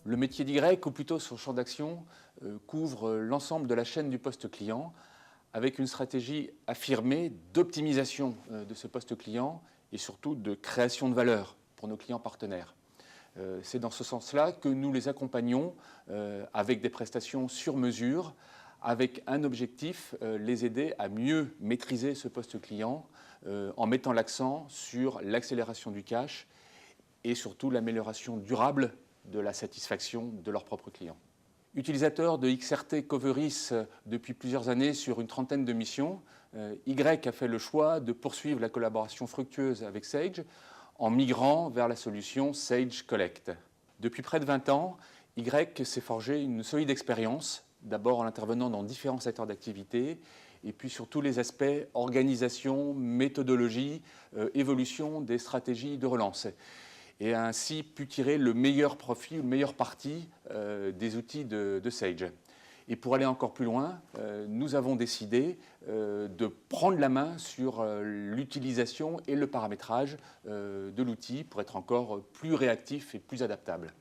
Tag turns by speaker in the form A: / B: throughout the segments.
A: Le métier d'Y, ou plutôt son champ d'action, couvre l'ensemble de la chaîne du poste client avec une stratégie affirmée d'optimisation de ce poste client et surtout de création de valeur pour nos clients partenaires. C'est dans ce sens-là que nous les accompagnons avec des prestations sur mesure, avec un objectif, les aider à mieux maîtriser ce poste client en mettant l'accent sur l'accélération du cash et surtout l'amélioration durable de la satisfaction de leurs propres clients. Utilisateur de XRT Coveris depuis plusieurs années sur une trentaine de missions, Y a fait le choix de poursuivre la collaboration fructueuse avec Sage en migrant vers la solution Sage Collect. Depuis près de 20 ans, Y s'est forgé une solide expérience, d'abord en intervenant dans différents secteurs d'activité, et puis sur tous les aspects organisation, méthodologie, évolution des stratégies de relance. Et a ainsi pu tirer le meilleur profit, le meilleur parti des outils de Sage. Et pour aller encore plus loin, nous avons décidé de prendre la main sur l'utilisation et le paramétrage de l'outil pour être encore plus réactif et plus adaptable.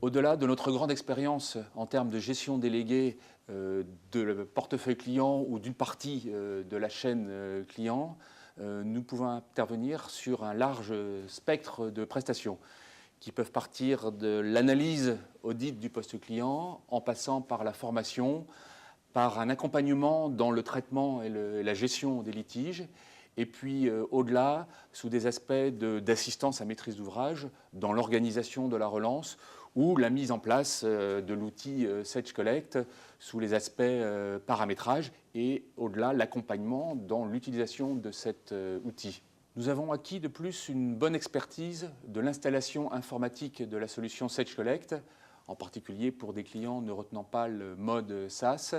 A: Au-delà de notre grande expérience en termes de gestion déléguée de portefeuille client ou d'une partie de la chaîne client, nous pouvons intervenir sur un large spectre de prestations qui peuvent partir de l'analyse audit du poste client en passant par la formation, par un accompagnement dans le traitement et la gestion des litiges, et puis au-delà, sous des aspects d'assistance à maîtrise d'ouvrage, dans l'organisation de la relance ou la mise en place de l'outil Sage Collect sous les aspects paramétrage et au-delà, l'accompagnement dans l'utilisation de cet outil. Nous avons acquis de plus une bonne expertise de l'installation informatique de la solution Sage Collect, en particulier pour des clients ne retenant pas le mode SaaS,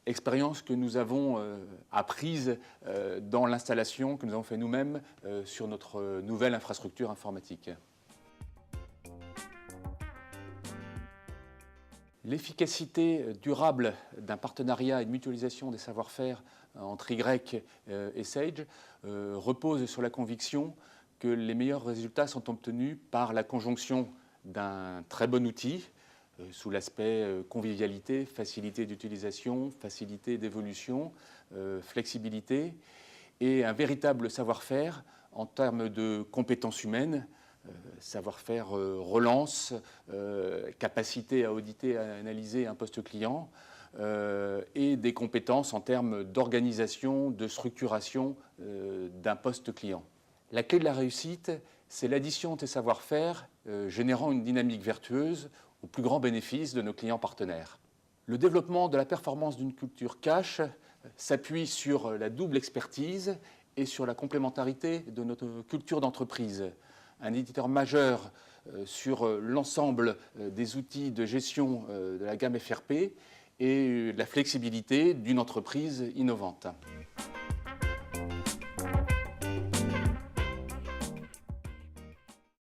A: expérience que nous avons apprise dans l'installation que nous avons fait nous-mêmes sur notre nouvelle infrastructure informatique. L'efficacité durable d'un partenariat et de mutualisation des savoir-faire entre Y et Sage repose sur la conviction que les meilleurs résultats sont obtenus par la conjonction d'un très bon outil, sous l'aspect convivialité, facilité d'utilisation, facilité d'évolution, flexibilité, et un véritable savoir-faire en termes de compétences humaines, savoir-faire relance, capacité à auditer, à analyser un poste client, et des compétences en termes d'organisation, de structuration d'un poste client. La clé de la réussite, c'est l'addition de ces savoir-faire générant une dynamique vertueuse au plus grand bénéfice de nos clients partenaires. Le développement de la performance d'une culture cash s'appuie sur la double expertise et sur la complémentarité de notre culture d'entreprise. Un éditeur majeur sur l'ensemble des outils de gestion de la gamme FRP et la flexibilité d'une entreprise innovante.